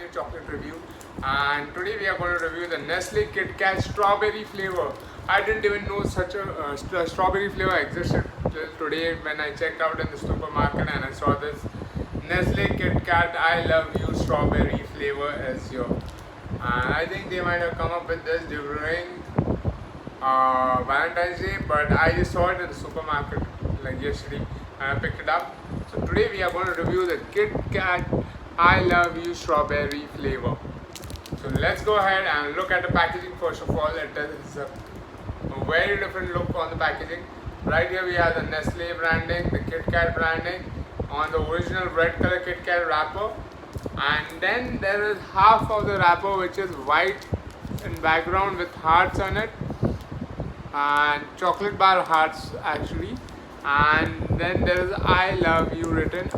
new chocolate review, and today we are going to review the Nestle KitKat Strawberry Flavour. I didn't even know such a strawberry flavour existed till today when I checked out in the supermarket and I saw this Nestle KitKat I Love You Strawberry Flavour is here. And I think they might have come up with this during Valentine's Day, but I just saw it in the supermarket like yesterday and I picked it up. So today we are going to review the KitKat I Love You Strawberry Flavour. So let's go ahead and look at the packaging first of all. It is a very different look on the packaging. Right here we have the Nestle branding, the KitKat branding on the original red color KitKat wrapper, and then there is half of the wrapper which is white in background with hearts on it and chocolate bar hearts actually, and then there is I love you written,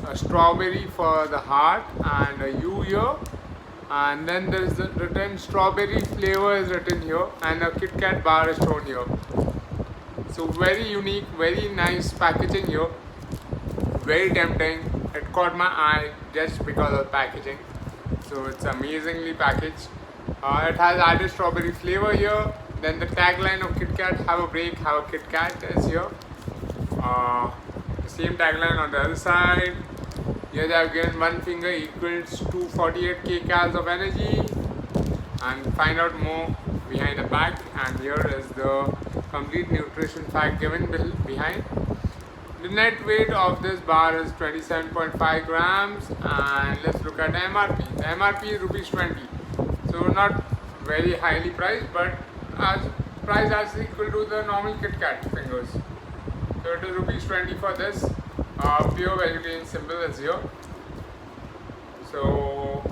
a strawberry for the heart and a U here, and then there is the written strawberry flavor is written here and a KitKat bar is shown here. So very unique, very nice packaging here, very tempting. It caught my eye just because of the packaging. So it's amazingly packaged. It has added strawberry flavor here. Then the tagline of KitKat, have a break, have a KitKat is here. The same tagline on the other side. Here they have given one finger equals to 48 kcal of energy. And find out more behind the pack. And here is the complete nutrition fact given behind. The net weight of this bar is 27.5 grams, and let's look at the MRP. The MRP is rupees 20, so not very highly priced, but as price as equal to the normal KitKat fingers. So it is rupees 20 for this. Pure vegetarian symbol is here. So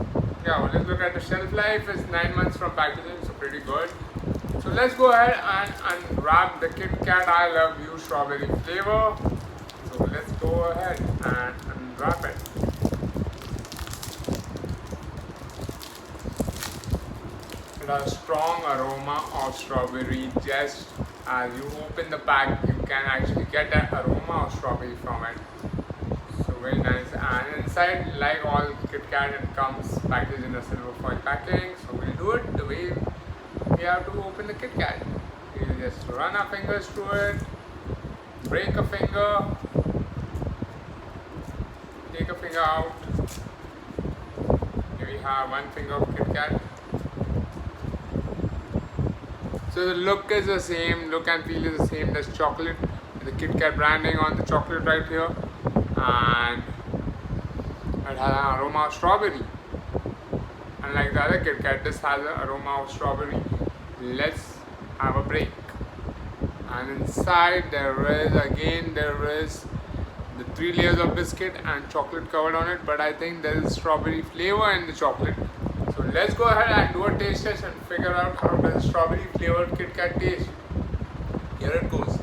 yeah, let's look at the shelf life. It's 9 months from packaging, so pretty good. So let's go ahead and unwrap the KitKat I Love You Strawberry Flavour. So let's go ahead and unwrap it. It has a strong aroma of strawberry. Just as you open the pack, you can actually get that aroma of strawberry from it. So very nice. And inside, like all KitKat, it comes packaged in a silver foil packing. So we'll do it the way we have to open the KitKat. We'll just run our fingers through it, break a finger, take a finger out. Here we have one finger of KitKat. So the look is the same, look and feel is the same. There's chocolate, the KitKat branding on the chocolate right here, and it has an aroma of strawberry. Unlike the other KitKat, this has an aroma of strawberry. Let's have a break. And inside there is the 3 layers of biscuit and chocolate covered on it, but I think there is strawberry flavor in the chocolate. So let's go ahead and do a taste test and figure out how does strawberry flavored KitKat taste. Here it goes.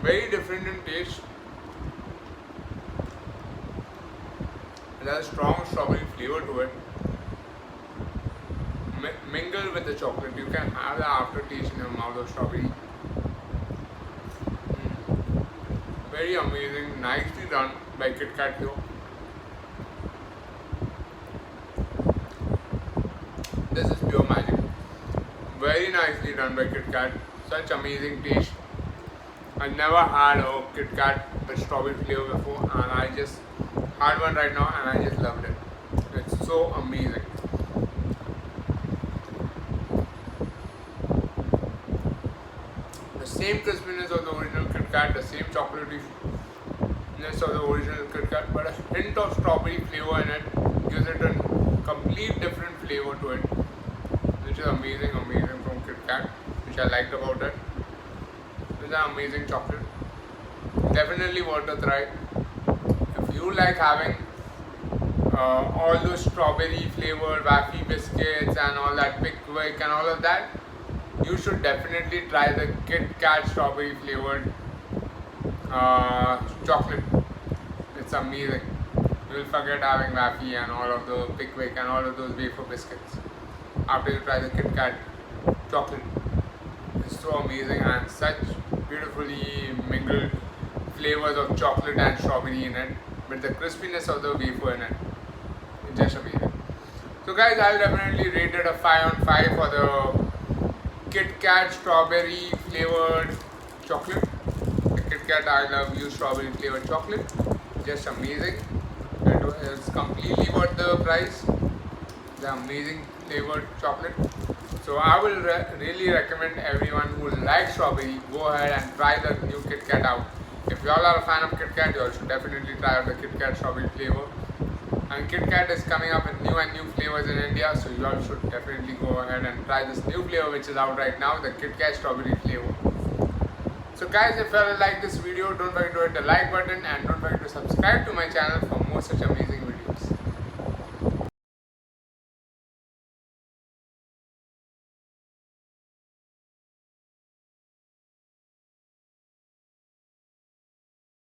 Very different in taste. It has a strong strawberry flavor to it. Mingle with the chocolate, you can have the aftertaste in your mouth of strawberry. Very amazing, nicely done by KitKat here. This is pure magic. Very nicely done by KitKat. Such amazing taste. I never had a KitKat with strawberry flavor before, and I just had one right now and I just loved it. It's so amazing. The same crispiness of the original KitKat, the same chocolatiness of the original KitKat, but a hint of strawberry flavor in it gives it a complete different flavor to it, which is amazing from KitKat, which I liked about it. It's an amazing chocolate. Definitely worth a try. If you like having all those strawberry flavored waffy biscuits and all that pickwick and all of that, you should definitely try the KitKat strawberry flavored chocolate. It's amazing. You will forget having waffy and all of the pickwick and all of those wafer biscuits after you try the KitKat chocolate. It's so amazing and such beautifully mingled flavors of chocolate and strawberry in it with the crispiness of the wafer in it. It's just amazing. So guys, I'll definitely rate it a 5 on 5 for the KitKat Strawberry Flavored Chocolate. The KitKat I Love You Strawberry Flavored Chocolate. Just amazing. It is completely worth the price. The amazing flavored chocolate. So I will really recommend everyone who likes strawberry, go ahead and try the new KitKat out. If you all are a fan of KitKat, you all should definitely try out the KitKat Strawberry Flavour. And KitKat is coming up with new flavors in India, so you all should definitely go ahead and try this new flavor which is out right now, the KitKat Strawberry Flavour. So guys, if you all like this video, don't forget to hit the like button and don't forget to subscribe to my channel for more such amazing videos.